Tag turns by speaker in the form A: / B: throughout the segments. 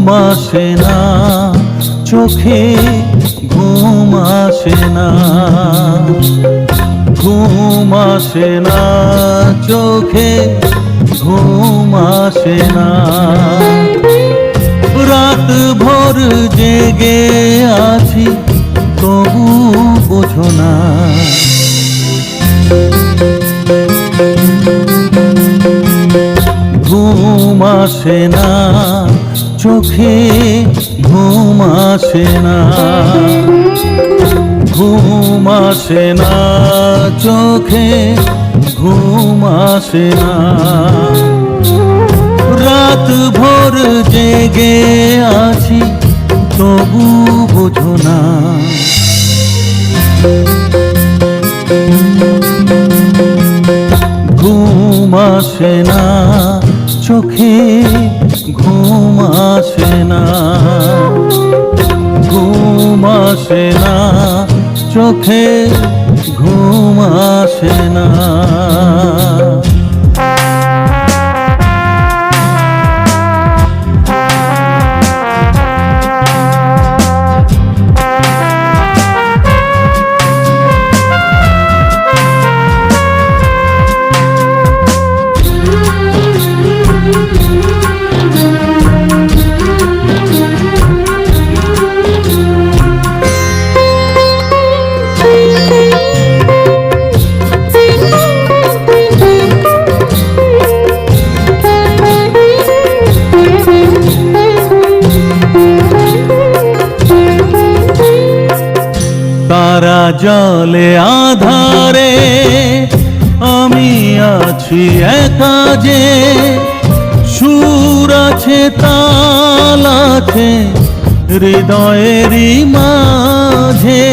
A: আসে না চোখে, ঘুম আসে না, ঘুম আসে না চোখে, ঘুম আসে না। রাত ভোর জেগে আছি তবু বোঝো না। ঘুম আসে না চোখে, ঘুম আসে না, ঘুম আসে না চোখে, ঘুম আসে না। রাত ভোর জেগে আছি তবু বোঝো না। ঘুম আসে না চোখে, ঘুম আসে না, ঘুম আসে না চোখে, ঘুম আসে না। তারা জলে আধারে আমি আছি একা যে, সুর আছে তাল আছে হৃদয়েরই মাঝে।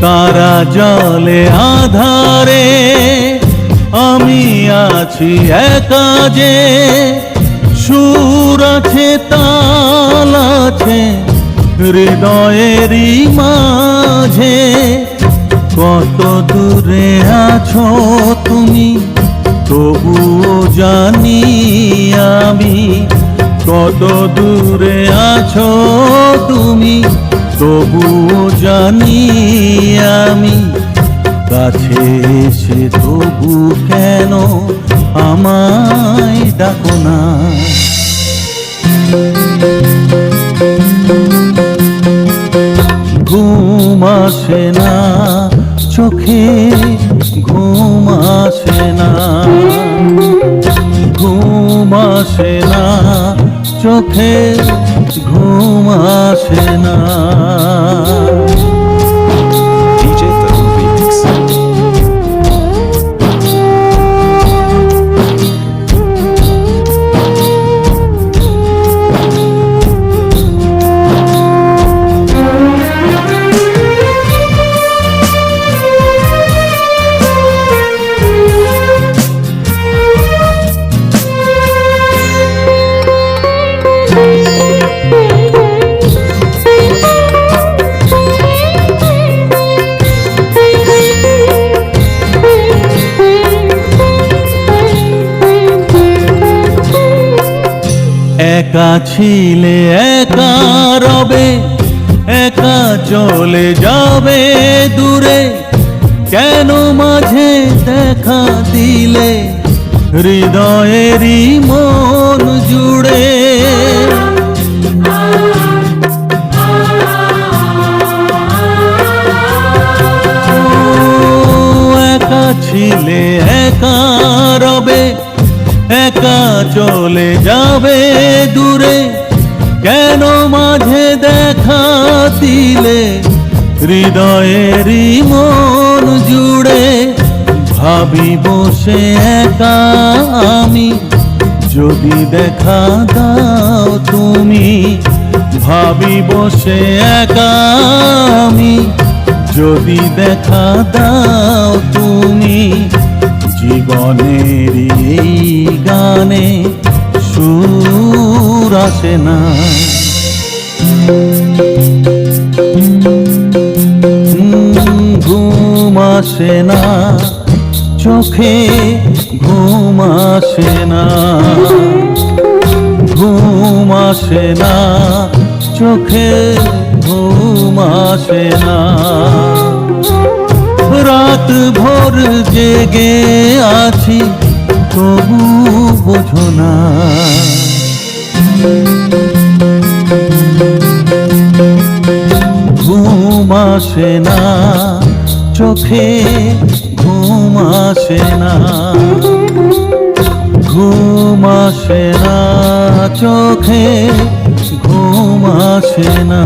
A: তারা জলে আধারে আমি আছি একা যে, সুর আছে তাল আছে হৃদয়েরই মাঝে। কত দূরে আছো তুমি তবুও জানি আমি, কত দূরে আছো তুমি তবুও জানি আমি। কাছে এসে তবু কেন আমায় ডাকো না। ঘুম আসে না চোখে, ঘুম আসে না, ঘুম আসে না চোখে, ঘুম আসে না। একা ছিলে একা রবে, একা চলে যাবে দূরে, কেন মাঝে দেখা দিলে হৃদয়েরই মন জুড়ে। একা ছিলে একা রবে, একা চলে যাবে দূরে, কেন মাঝে দেখা দিলে হৃদয়েরই মন জুড়ে। ভাবি বসে একা আমি যদি দেখা দাও তুমি, ভাবি বসে একা আমি যদি দেখা দাও তুমি। জীবনের এই গানে সুর আসে না। ঘুম আসে না, চোখে ঘুম আসে না, ঘুম আসে না, চোখে ঘুম আসে না। রাত ভোর জেগে আছি তবু বোঝো না। ঘুম আসে না, চোখে ঘুম আসে না, ঘুম আসে না, চোখে ঘুম আসে না।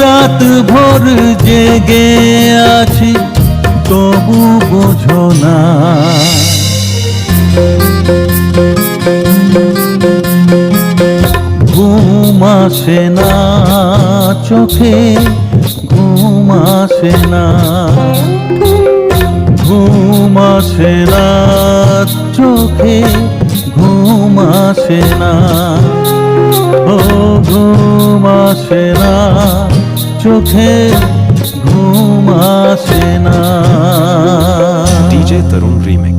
A: রাত ভোর জেগে আছি তবু বোঝো না। ঘুম আসে না, চোখে ঘুম আসে না, ঘুম আসে না, চোখে ঘুম আসে না, ও ঘুম আসে না, চোখে ঘুম আসে না।
B: DJ Tarun Remix.